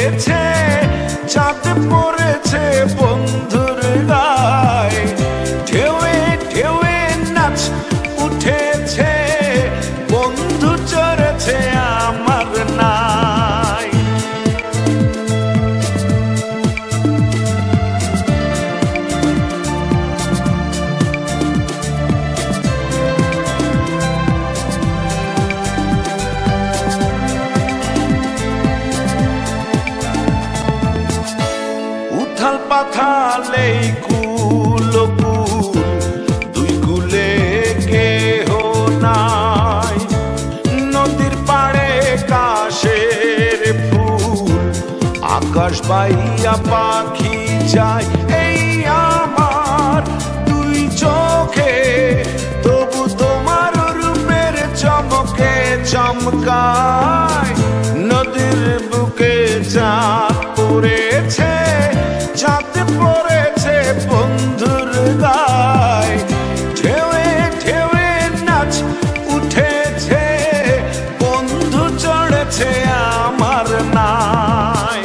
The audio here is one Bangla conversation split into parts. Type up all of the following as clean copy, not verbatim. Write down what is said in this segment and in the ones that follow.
পড়েছে, চাঁদ পড়েছে বন্ধুর গায়ে, ঢেউয়ে ঢেউয়ে নাচ উঠেছে, বন্ধু চড়েছে আমার নাই। উথাল পাথালে কুল কুল, দুই কুলে কেহ নাই, নদীর পাড়ে কাশের ফুল, আকাশ বাইয়া পাখি যায়, এই আমার দুই চোখে, তবু তোমার রূপের চমকে চমকায়, নদীর বুকে চাঁদ পড়েছে, চাঁদ পড়েছে বন্ধুর গায়ে, ঢেউয়ে ঢেউয়ে নাচ উঠেছে, বন্ধু চড়েছে আমার নাই।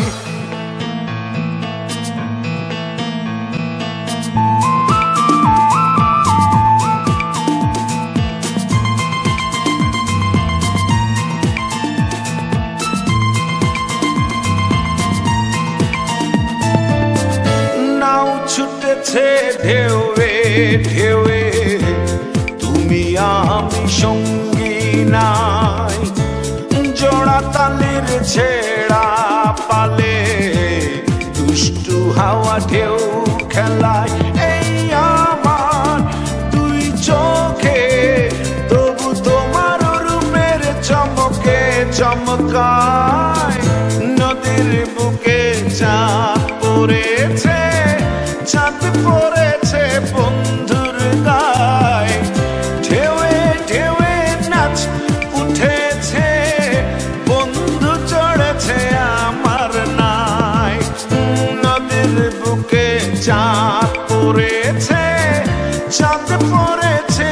ছুটেছে ঢেউয়ে ঢেউয়ে, তুমি আমি সঙ্গী নাই, জোড়া তালির ছেড়া পালে, দুষ্টু হাওয়া ঢেউ খেলায়, এই আমার দুই চোখে, তবু তোমার রূপের চমকে চমকায়, নদীর বুকে চাঁদ পড়েছে, চাঁদ পড়েছে বন্ধুর গায়ে, ঢেউয়ে ঢেউয়ে নাচ উঠেছে, বন্ধু চড়েছে আমার নাই। নদীর বুকে চাঁদ পড়েছে, চাঁদ পড়েছে